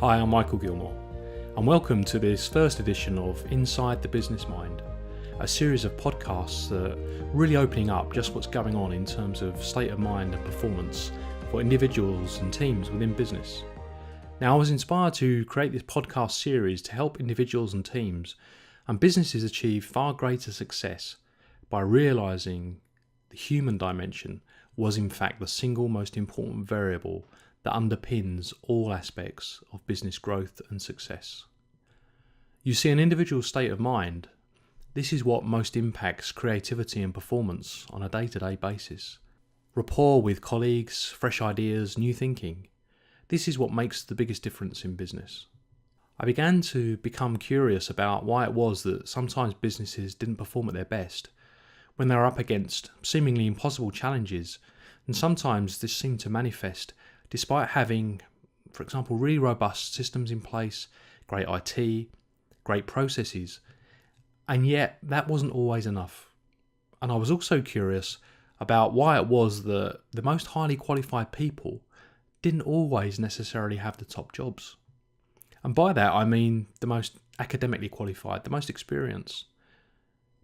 Hi, I'm Michael Gilmore, and welcome to this first edition of Inside the Business Mind, a series of podcasts that are really opening up just what's going on in terms of state of mind and performance for individuals and teams within business. Now, I was inspired to create this podcast series to help individuals and teams and businesses achieve far greater success by realising the human dimension was in fact the single most important variable that underpins all aspects of business growth and success. You see, an individual's state of mind, this is what most impacts creativity and performance on a day-to-day basis. Rapport with colleagues, fresh ideas, new thinking. This is what makes the biggest difference in business. I began to become curious about why it was that sometimes businesses didn't perform at their best when they were up against seemingly impossible challenges, and sometimes this seemed to manifest despite having, for example, really robust systems in place, great IT, great processes, and yet that wasn't always enough. And I was also curious about why it was that the most highly qualified people didn't always necessarily have the top jobs. And by that I mean the most academically qualified, the most experienced.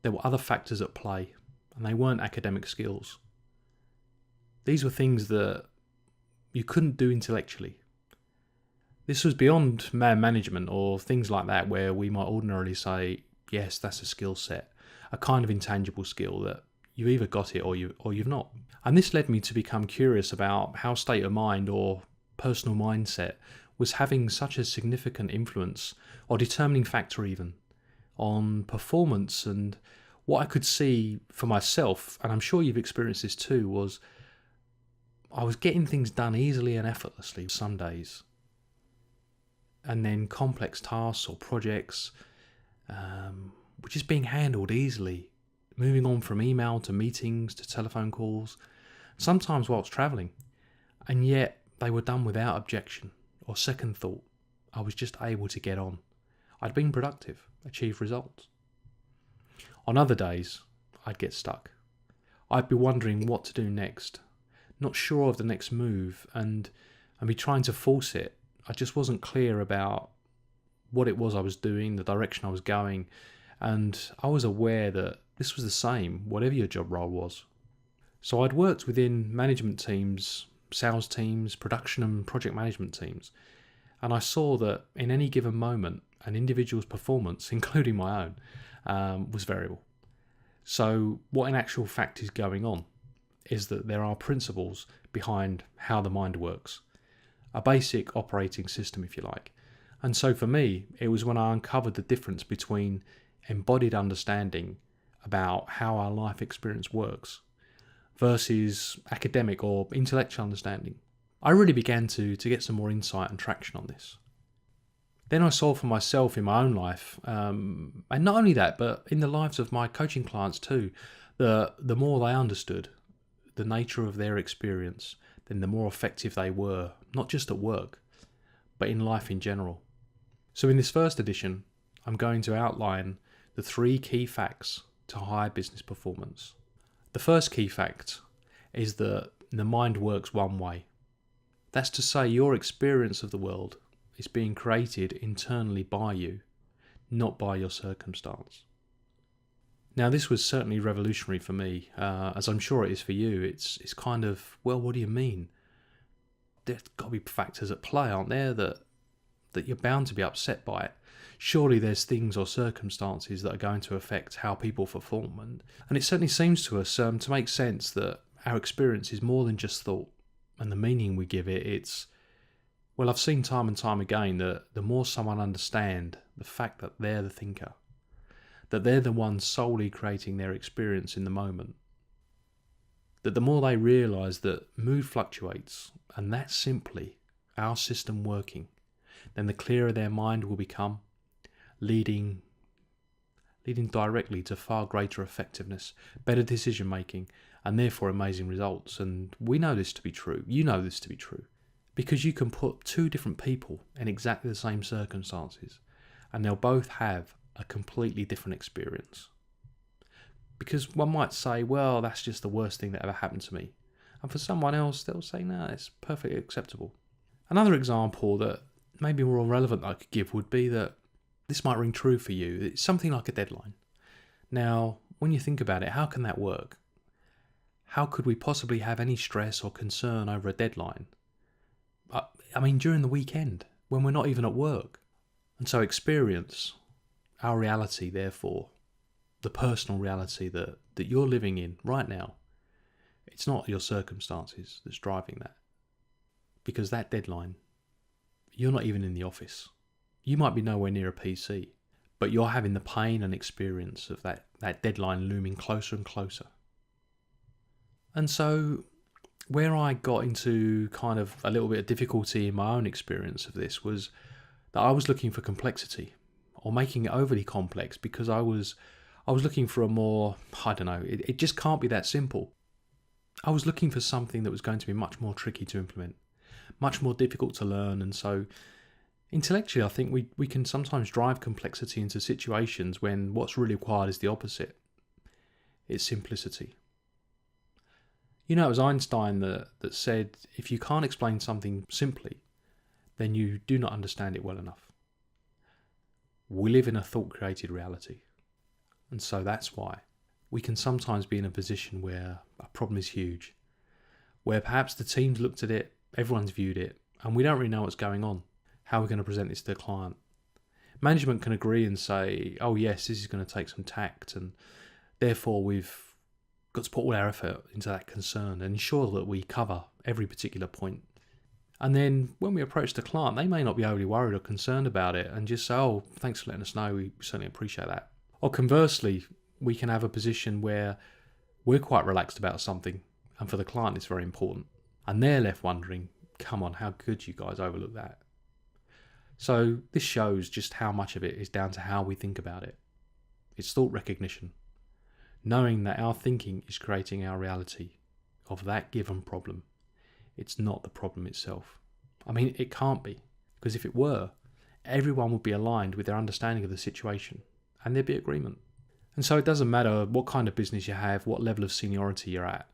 There were other factors at play, and they weren't academic skills. These were things that you couldn't do intellectually. This was beyond man management or things like that, where we might ordinarily say, yes, that's a skill set, a kind of intangible skill that you've either got it or you've not. And this led me to become curious about how state of mind or personal mindset was having such a significant influence, or determining factor even, on performance. And what I could see for myself, and I'm sure you've experienced this too, was I was getting things done easily and effortlessly some days. And then complex tasks or projects were just being handled easily, moving on from email to meetings to telephone calls, sometimes whilst travelling. And yet they were done without objection or second thought. I was just able to get on. I'd been productive, achieved results. On other days, I'd get stuck. I'd be wondering what to do next, not sure of the next move, and be trying to force it. I just wasn't clear about what it was I was doing, the direction I was going, and I was aware that this was the same, whatever your job role was. So I'd worked within management teams, sales teams, production and project management teams, and I saw that in any given moment, an individual's performance, including my own, was variable. So what in actual fact is going on is that there are principles behind how the mind works, a basic operating system, if you like. And so for me, it was when I uncovered the difference between embodied understanding about how our life experience works versus academic or intellectual understanding. I really began to get some more insight and traction on this. Then I saw for myself in my own life, and not only that, but in the lives of my coaching clients too, the more they understood the nature of their experience, then the more effective they were, not just at work, but in life in general. So in this first edition, I'm going to outline the 3 key facts to high business performance. The first key fact is that the mind works one way. That's to say, your experience of the world is being created internally by you, not by your circumstance. Now, this was certainly revolutionary for me, as I'm sure it is for you. It's kind of, well, what do you mean? There's got to be factors at play, aren't there, that you're bound to be upset by it. Surely there's things or circumstances that are going to affect how people perform. And it certainly seems to us to make sense that our experience is more than just thought, and the meaning we give it, well, I've seen time and time again that the more someone understands the fact that they're the thinker, that they're the ones solely creating their experience in the moment, that the more they realise that mood fluctuates, and that's simply our system working, then the clearer their mind will become, leading directly to far greater effectiveness, better decision making, and therefore amazing results. And we know this to be true. You know this to be true, because you can put 2 different people in exactly the same circumstances, and they'll both have a completely different experience. Because one might say, well, that's just the worst thing that ever happened to me. And for someone else, they'll say, no, it's perfectly acceptable. Another example that maybe more relevant I could give would be that this might ring true for you. It's something like a deadline. Now, when you think about it, how can that work? How could we possibly have any stress or concern over a deadline? I mean, during the weekend, when we're not even at work. And so experience, our reality, therefore, the personal reality that you're living in right now, it's not your circumstances that's driving that. Because that deadline, you're not even in the office. You might be nowhere near a PC, but you're having the pain and experience of that deadline looming closer and closer. And so where I got into kind of a little bit of difficulty in my own experience of this was that I was looking for complexity or making it overly complex because I was looking for a more, I don't know, it just can't be that simple. I was looking for something that was going to be much more tricky to implement, much more difficult to learn. And so intellectually, I think we can sometimes drive complexity into situations when what's really required is the opposite. It's simplicity. You know, it was Einstein that said, if you can't explain something simply, then you do not understand it well enough. We live in a thought-created reality. And so that's why we can sometimes be in a position where a problem is huge, where perhaps the team's looked at it, everyone's viewed it, and we don't really know what's going on. How are we going to present this to the client? Management can agree and say, oh yes, this is going to take some tact, and therefore we've got to put all our effort into that concern and ensure that we cover every particular point. And then when we approach the client, they may not be overly worried or concerned about it and just say, oh, thanks for letting us know, we certainly appreciate that. Or conversely, we can have a position where we're quite relaxed about something, and for the client it's very important. And they're left wondering, come on, how could you guys overlook that? So this shows just how much of it is down to how we think about it. It's thought recognition. Knowing that our thinking is creating our reality of that given problem. It's not the problem itself. I mean, it can't be, because if it were, everyone would be aligned with their understanding of the situation, and there'd be agreement. And so it doesn't matter what kind of business you have, what level of seniority you're at.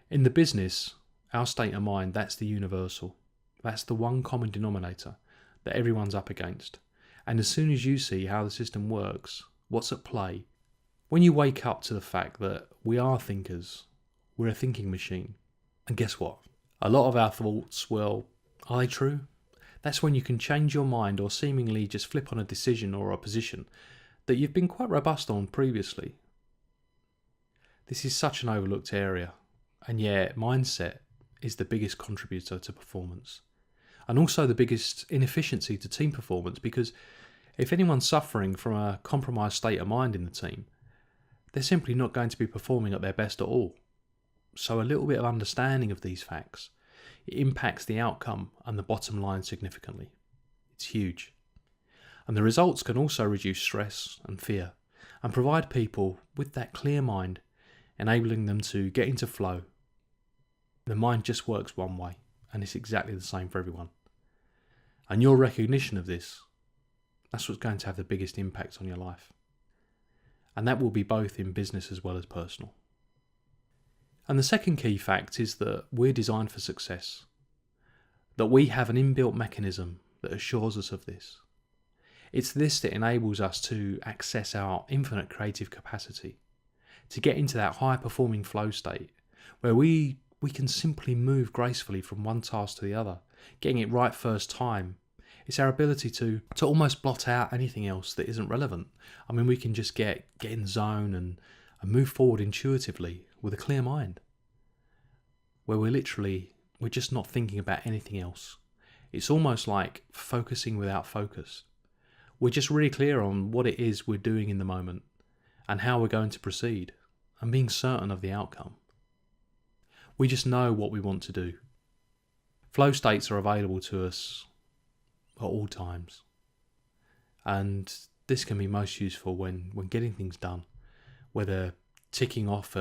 In the business, our state of mind, that's the universal. That's the one common denominator that everyone's up against. And as soon as you see how the system works, what's at play, when you wake up to the fact that we are thinkers, we're a thinking machine, and guess what? A lot of our thoughts, well, are they true? That's when you can change your mind or seemingly just flip on a decision or a position that you've been quite robust on previously. This is such an overlooked area, and yet mindset is the biggest contributor to performance, and also the biggest inefficiency to team performance, because if anyone's suffering from a compromised state of mind in the team, they're simply not going to be performing at their best at all. So a little bit of understanding of these facts, it impacts the outcome and the bottom line significantly. It's huge. And the results can also reduce stress and fear and provide people with that clear mind, enabling them to get into flow. The mind just works one way, and it's exactly the same for everyone. And your recognition of this, that's what's going to have the biggest impact on your life. And that will be both in business as well as personal. And the second key fact is that we're designed for success. That we have an inbuilt mechanism that assures us of this. It's this that enables us to access our infinite creative capacity, to get into that high-performing flow state, where we can simply move gracefully from one task to the other, getting it right first time. It's our ability to almost blot out anything else that isn't relevant. I mean, we can just get in the zone and move forward intuitively with a clear mind, where we're just not thinking about anything else. It's almost like focusing without focus. We're just really clear on what it is we're doing in the moment and how we're going to proceed, and being certain of the outcome. We just know what we want to do. Flow states are available to us at all times, and this can be most useful when getting things done, whether ticking off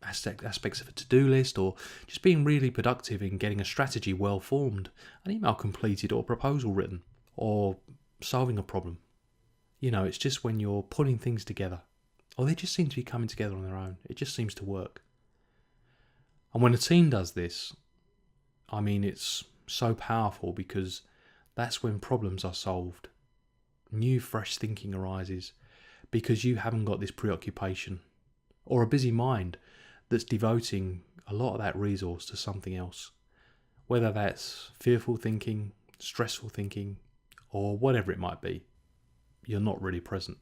aspects of a to-do list, or just being really productive in getting a strategy well formed, an email completed, or a proposal written, or solving a problem. You know, it's just when you're putting things together, or they just seem to be coming together on their own. It just seems to work. And when a team does this, I mean, it's so powerful because That's when problems are solved. New, fresh thinking arises because you haven't got this preoccupation or a busy mind that's devoting a lot of that resource to something else. Whether that's fearful thinking, stressful thinking, or whatever it might be, you're not really present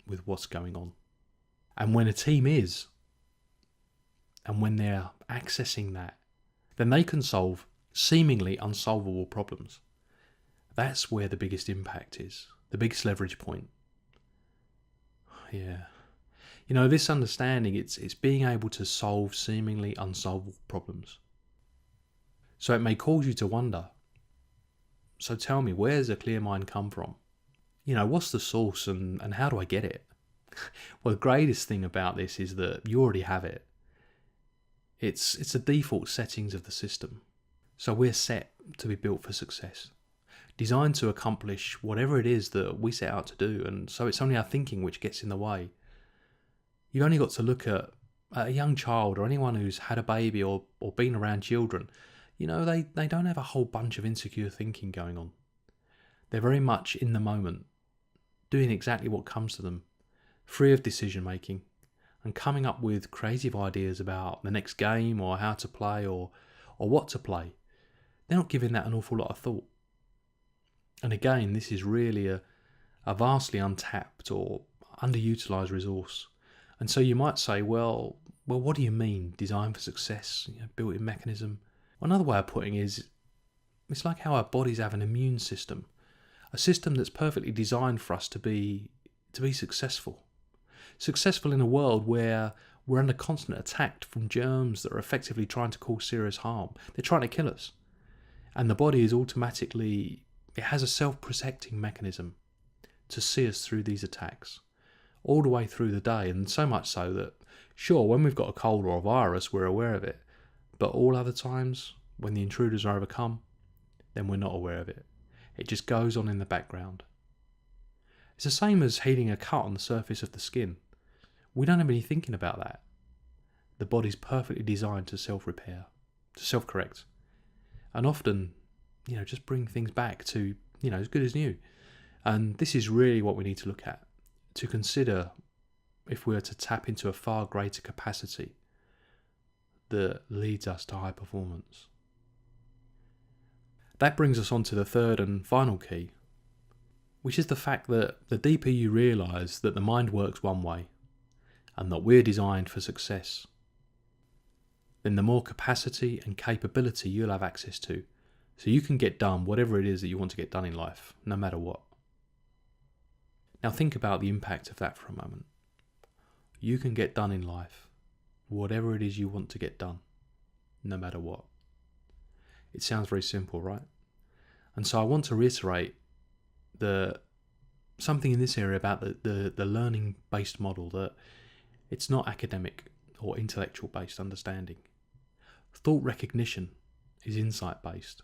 with what's going on. And when a team is, and when they're accessing that, then they can solve seemingly unsolvable problems. That's where the biggest impact is, the biggest leverage point. Yeah. This understanding, it's being able to solve seemingly unsolvable problems. So it may cause you to wonder, so tell me, where does a clear mind come from? What's the source and how do I get it? Well, the greatest thing about this is that you already have it. It's the default settings of the system. So we're set to be built for success, designed to accomplish whatever it is that we set out to do, and so it's only our thinking which gets in the way. You've only got to look at a young child or anyone who's had a baby or been around children. They don't have a whole bunch of insecure thinking going on. They're very much in the moment, doing exactly what comes to them, free of decision making, and coming up with creative ideas about the next game or how to play or what to play. They're not giving that an awful lot of thought. And again, this is really a vastly untapped or underutilised resource. And so you might say, well, what do you mean, design for success, built-in mechanism? Well, another way of putting it is, it's like how our bodies have an immune system, a system that's perfectly designed for us to be successful. Successful in a world where we're under constant attack from germs that are effectively trying to cause serious harm. They're trying to kill us. And the body is it has a self-protecting mechanism to see us through these attacks all the way through the day, and so much so that, sure, when we've got a cold or a virus, we're aware of it, but all other times, when the intruders are overcome, then we're not aware of it. It just goes on in the background. It's the same as healing a cut on the surface of the skin. We don't have any thinking about that. The body's perfectly designed to self-repair, to self-correct, and often, just bring things back to, as good as new. And this is really what we need to look at, to consider if we were to tap into a far greater capacity that leads us to high performance. That brings us on to the third and final key, which is the fact that the deeper you realise that the mind works one way and that we're designed for success, then the more capacity and capability you'll have access to, so you can get done whatever it is that you want to get done in life, no matter what. Now think about the impact of that for a moment. You can get done in life whatever it is you want to get done, no matter what. It sounds very simple, right? And so I want to reiterate something in this area about the learning-based model, that it's not academic or intellectual-based understanding. Thought recognition is insight-based.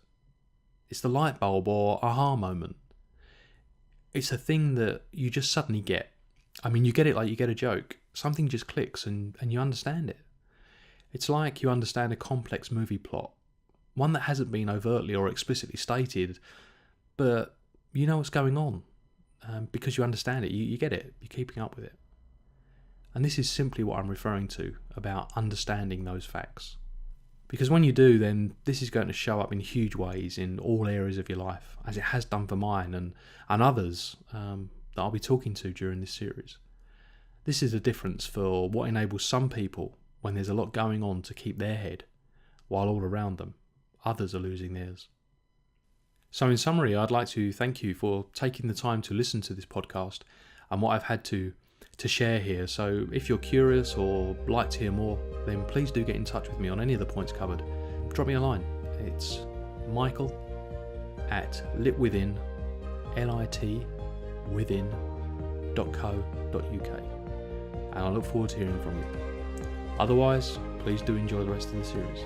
It's the light bulb or aha moment. It's a thing that you just suddenly get. You get it like you get a joke. Something just clicks and you understand it. It's like you understand a complex movie plot, one that hasn't been overtly or explicitly stated, but you know what's going on because you understand it. You get it. You're keeping up with it. And this is simply what I'm referring to about understanding those facts. Because when you do, then this is going to show up in huge ways in all areas of your life, as it has done for mine and others that I'll be talking to during this series. This is the difference for what enables some people, when there's a lot going on, to keep their head, while all around them, others are losing theirs. So in summary, I'd like to thank you for taking the time to listen to this podcast and what I've had to share here. So if you're curious or like to hear more, then please do get in touch with me on any of the points covered. Drop me a line. It's michael@litwithin.co.uk, and I look forward to hearing from you. Otherwise, please do enjoy the rest of the series.